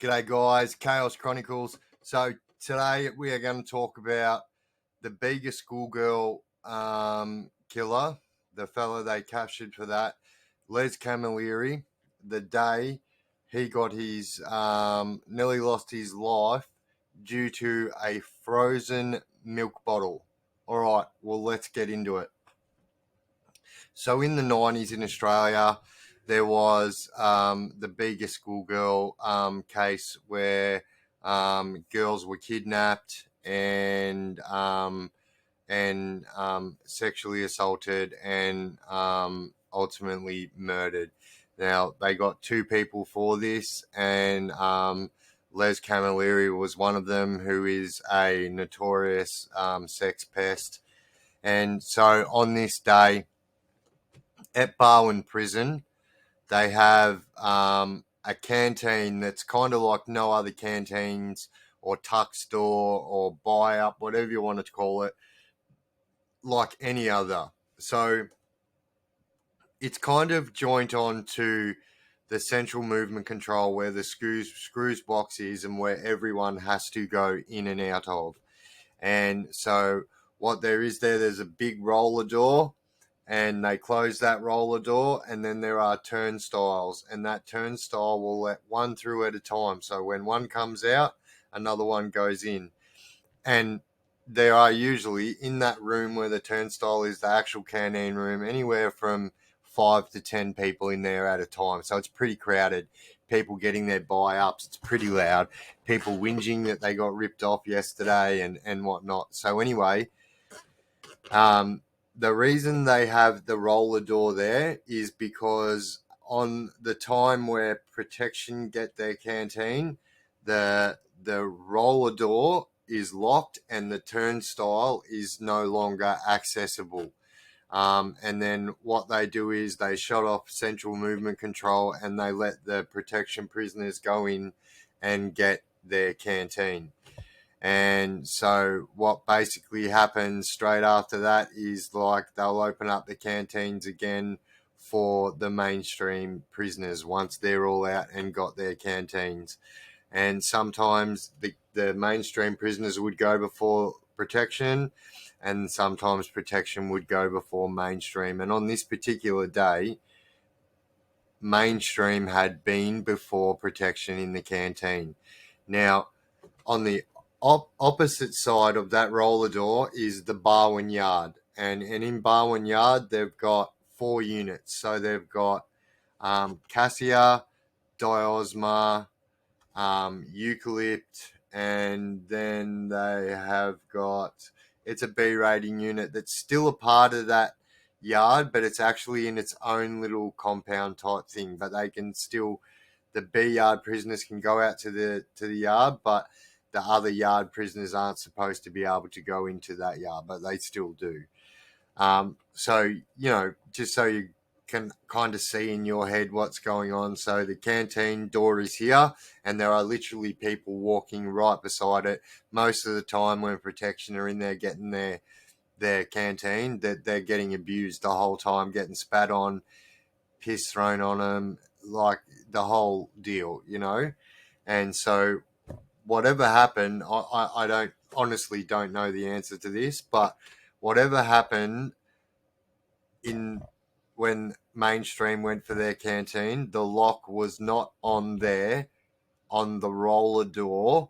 G'day guys, Chaos Chronicles. So today we are going to talk about the Bega schoolgirl killer, the fella they captured for that, Les Camilleri, the day he got his, nearly lost his life due to a frozen milk bottle. All right, well, let's get into it. So in the 90s in Australia, there was the Bega schoolgirl case where girls were kidnapped and sexually assaulted and ultimately murdered. Now, they got two people for this, and Les Camilleri was one of them, who is a notorious sex pest. And so on this day, at Barwon Prison, they have a canteen that's kind of like no other canteens or tuck store or buy up, whatever you want to call it, like any other. So it's kind of joint on to the central movement control where the screws box is and where everyone has to go in and out of. And so what there is there's a big roller door, and they close that roller door, and then there are turnstiles, and that turnstile will let one through at a time. So when one comes out, another one goes in. And there are usually, in that room where the turnstile is, the actual canteen room, anywhere from 5 to 10 people in there at a time. So it's pretty crowded. People getting their buy-ups. It's pretty loud. People whinging that they got ripped off yesterday and whatnot. So anyway, the reason they have the roller door there is because on the time where Protection get their canteen, the roller door is locked and the turnstile is no longer accessible. And then what they do is they shut off central movement control and they let the Protection prisoners go in and get their canteen. And so what basically happens straight after that is like they'll open up the canteens again for the mainstream prisoners once they're all out and got their canteens. And sometimes the mainstream prisoners would go before Protection, and sometimes Protection would go before mainstream. And on this particular day, mainstream had been before Protection in the canteen. Now, on the opposite side of that roller door is the Barwon Yard. And in Barwon Yard, they've got 4 units. So they've got Cassia, Diosma, Eucalypt, and then they have got, it's a B rating unit that's still a part of that yard, but it's actually in its own little compound type thing. But they can still, the B yard prisoners can go out to the yard, but the other yard prisoners aren't supposed to be able to go into that yard, but they still do. So, you know, just so you can kind of see in your head what's going on. So the canteen door is here, and there are literally people walking right beside it. Most of the time when Protection are in there getting their canteen, that they're getting abused the whole time, getting spat on, piss thrown on them, like the whole deal, you know. And so whatever happened, I honestly don't know the answer to this, but whatever happened when mainstream went for their canteen, the lock was not on the roller door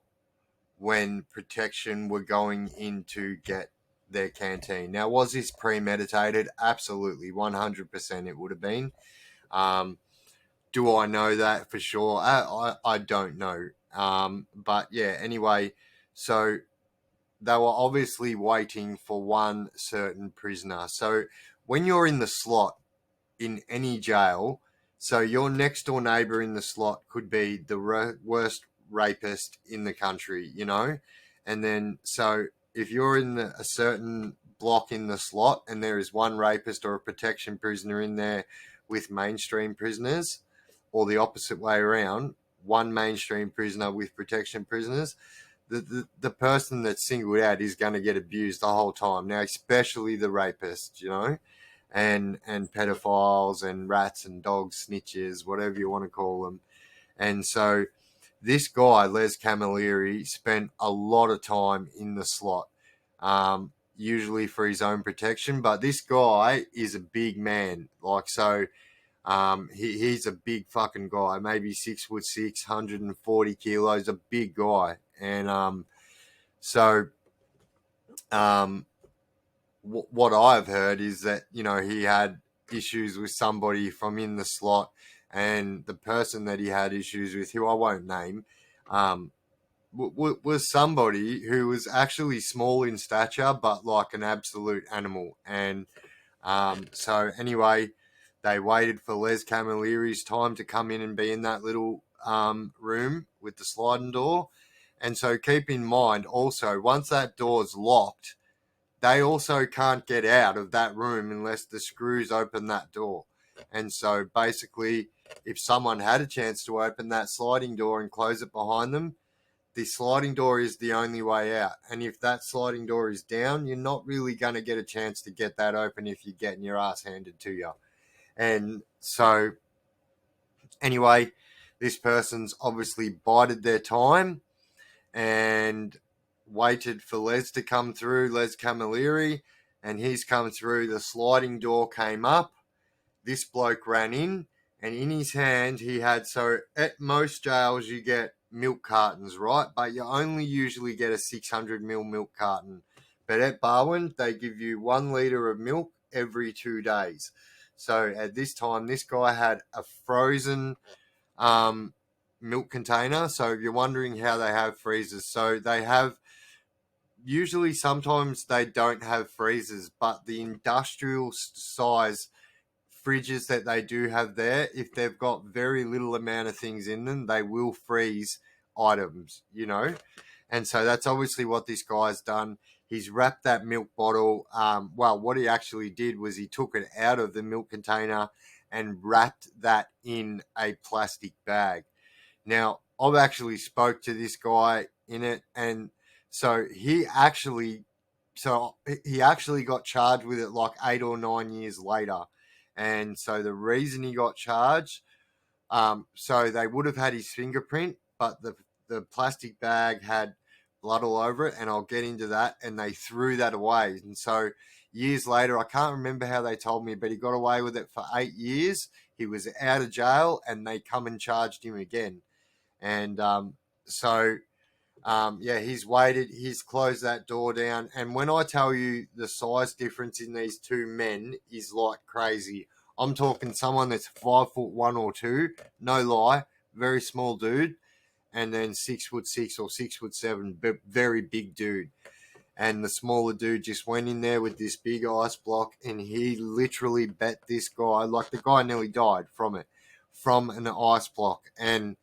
when Protection were going in to get their canteen. Now, was this premeditated? Absolutely, 100% it would have been. Do I know that for sure? I don't know. But yeah, anyway, so they were obviously waiting for one certain prisoner. So when you're in the slot in any jail, so your next door neighbor in the slot could be the worst rapist in the country, you know? And then, so if you're in a certain block in the slot and there is one rapist or a Protection prisoner in there with mainstream prisoners, or the opposite way around, one mainstream prisoner with Protection prisoners, the person that's singled out is going to get abused the whole time. Now, especially the rapists, you know, and pedophiles and rats and dogs, snitches, whatever you want to call them. And so This guy, Les Camilleri, spent a lot of time in the slot, usually for his own protection. But this guy is a big man. Like, so he's a big fucking guy, maybe 6'6", 140 kilos, a big guy. And so um, what I've heard is that, you know, he had issues with somebody from in the slot, and the person that he had issues with, who I won't name, was somebody who was actually small in stature, but like an absolute animal. And so anyway, they waited for Les Camilleri's time to come in and be in that little room with the sliding door. And so keep in mind also, once that door's locked, they also can't get out of that room unless the screws open that door. And so basically, if someone had a chance to open that sliding door and close it behind them, the sliding door is the only way out. And if that sliding door is down, you're not really going to get a chance to get that open if you're getting your ass handed to you. And so, anyway, this person's obviously bided their time and waited for Les to come through, Les Camilleri, and he's come through. The sliding door came up. This bloke ran in, and in his hand he had, so at most jails you get milk cartons, right? But you only usually get a 600ml milk carton. But at Barwon, they give you 1 litre of milk every 2 days. So at this time, this guy had a frozen milk container. So if you're wondering how they have freezers, so they have, usually sometimes they don't have freezers, but the industrial size fridges that they do have there, if they've got very little amount of things in them, they will freeze items, you know. And so that's obviously what this guy's done. He's wrapped that milk bottle. Well, what he actually did was he took it out of the milk container and wrapped that in a plastic bag. Now, I've actually spoke to this guy in it, and so he actually got charged with it like 8 or 9 years later. And so the reason he got charged, so they would have had his fingerprint, but the plastic bag had blood all over it, and I'll get into that, and they threw that away. And so years later, I can't remember how they told me, but he got away with it for 8 years. He was out of jail, and they come and charged him again. And yeah, he's waited, he's closed that door down. And when I tell you the size difference in these two men is like crazy, I'm talking someone that's 5'1" or 2, no lie, very small dude, and then 6'6" or 6'7", but very big dude. And the smaller dude just went in there with this big ice block, and he literally bet this guy, like the guy nearly died from it, from an ice block. And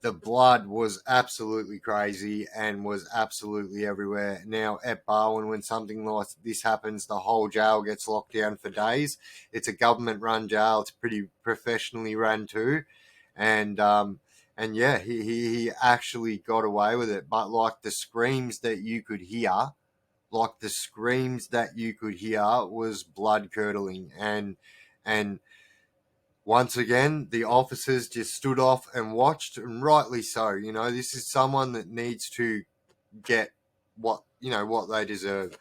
the blood was absolutely crazy and was absolutely everywhere. Now, at Barwon, when something like this happens, the whole jail gets locked down for days. It's a government-run jail. It's pretty professionally run too. And yeah, he actually got away with it. But like the screams that you could hear, was blood-curdling. And once again, the officers just stood off and watched, and rightly so. You know, this is someone that needs to get what they deserve.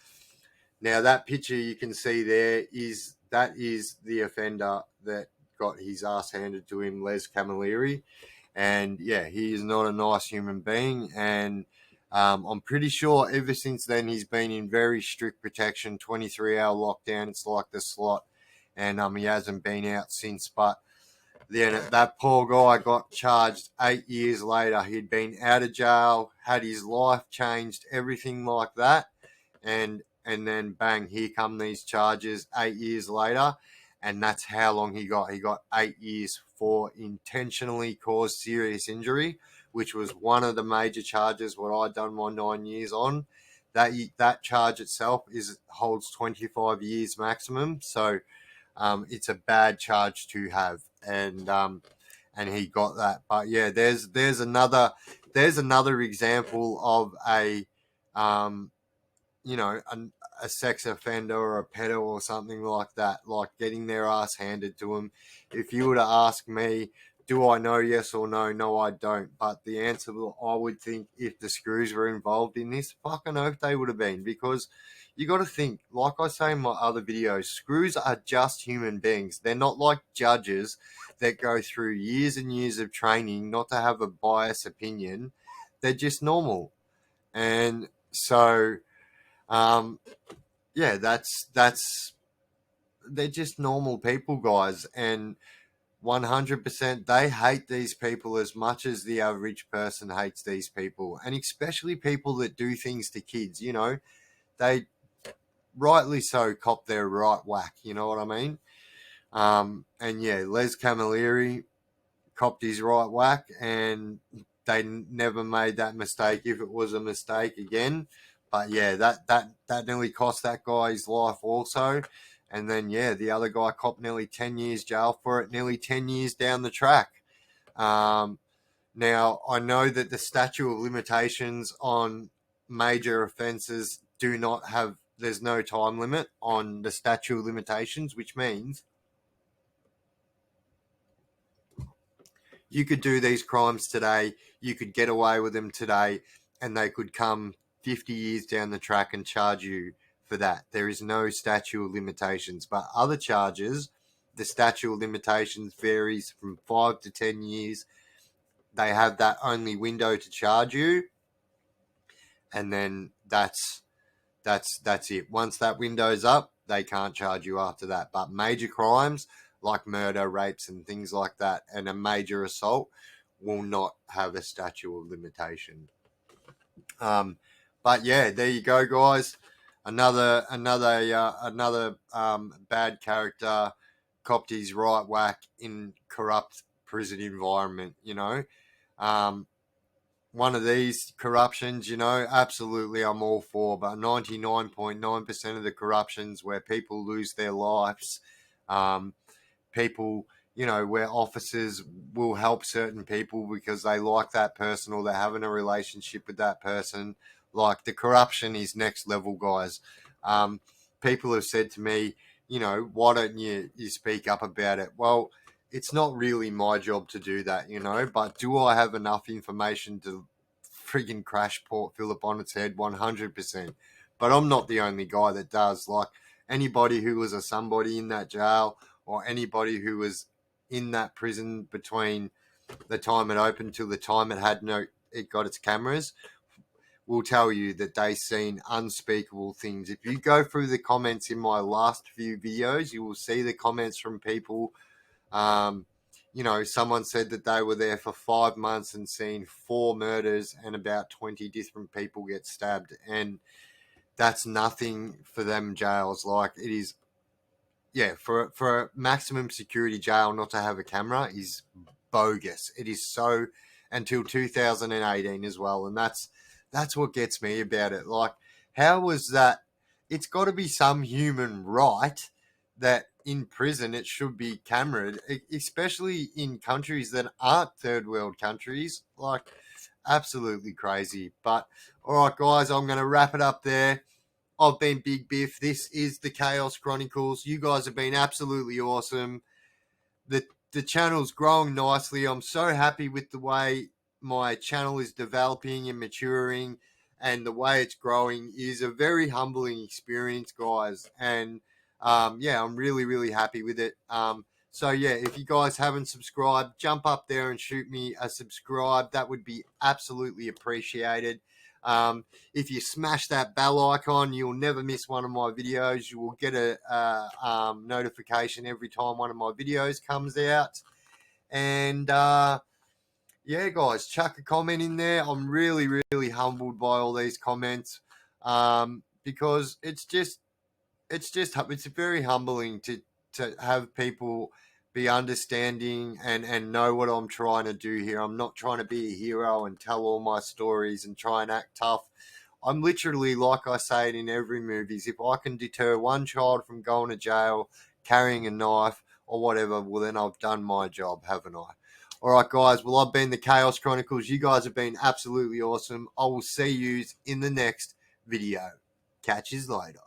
Now, that picture you can see there is the offender that got his ass handed to him, Les Camilleri. And yeah, he is not a nice human being. And I'm pretty sure ever since then he's been in very strict protection, 23-hour lockdown. It's like the slot. And he hasn't been out since. But then that poor guy got charged 8 years later. He'd been out of jail, had his life changed, everything like that. And then bang, here come these charges 8 years later. And that's how long he got. He got 8 years for intentionally caused serious injury, which was one of the major charges what I'd done my 9 years on. That charge itself holds 25 years maximum. So it's a bad charge to have, and he got that. But yeah, there's another example of a a sex offender or a pedo or something like that, like getting their ass handed to them. If you were to ask me, Do I know yes or no? No, I don't. But the answer, I would think, if the screws were involved in this, fucking oath they would have been. Because you got to think, like I say in my other videos, screws are just human beings. They're not like judges that go through years and years of training not to have a biased opinion. They're just normal. And so, yeah, that's they're just normal people, guys. And 100% they hate these people as much as the average person hates these people, and especially people that do things to kids. They rightly so cop their right whack, you know what I mean? And yeah, Les Camilleri copped his right whack, and they never made that mistake if it was a mistake again. But yeah, that nearly cost that guy his life also. And then yeah, the other guy copped nearly 10 years jail for it, nearly 10 years down the track. Now I know that the statute of limitations on major offences do not have. There's no time limit on the statute of limitations, which means you could do these crimes today, you could get away with them today, and they could come 50 years down the track and charge you for that. There is no statute of limitations. But other charges, the statute of limitations varies from 5 to 10 years. They have that only window to charge you, and then that's it. Once that window's up, they can't charge you after that. But major crimes like murder, rapes, and things like that, and a major assault will not have a statute of limitation. But yeah, there you go, guys. Another bad character copped his right whack in corrupt prison environment. One of these corruptions, absolutely I'm all for, but 99.9% of the corruptions where people lose their lives, people, where officers will help certain people because they like that person or they're having a relationship with that person. Like, the corruption is next level, guys. People have said to me, why don't you speak up about it? Well, it's not really my job to do that, but do I have enough information to friggin' crash Port Phillip on its head? 100%. But I'm not the only guy that does. Like, anybody who was a somebody in that jail, or anybody who was in that prison between the time it opened till the time it got its cameras, will tell you that they seen unspeakable things. If you go through the comments in my last few videos, you will see the comments from people. Someone said that they were there for 5 months and seen 4 murders and about 20 different people get stabbed. And that's nothing for them jails. Like, it is, yeah, for a maximum security jail not to have a camera is bogus. It is so, until 2018 as well. And that's what gets me about it. Like, how was that? It's got to be some human right that in prison it should be cameraed, especially in countries that aren't third world countries. Like, absolutely crazy. But all right, guys, I'm going to wrap it up there. I've been Big Biff. This is the Chaos Chronicles. You guys have been absolutely awesome. The channel's growing nicely. I'm so happy with the way my channel is developing and maturing, and the way it's growing is a very humbling experience, guys. And yeah, I'm really, really happy with it. So yeah, if you guys haven't subscribed, jump up there and shoot me a subscribe. That would be absolutely appreciated. If you smash that bell icon, you'll never miss one of my videos. You will get a notification every time one of my videos comes out. And yeah, guys, chuck a comment in there. I'm really, really humbled by all these comments, because it's very humbling to have people be understanding and know what I'm trying to do here. I'm not trying to be a hero and tell all my stories and try and act tough. I'm literally, like I say it in every movies, if I can deter one child from going to jail, carrying a knife or whatever, well, then I've done my job, haven't I? All right, guys. Well, I've been the Chaos Chronicles. You guys have been absolutely awesome. I will see you in the next video. Catch yous later.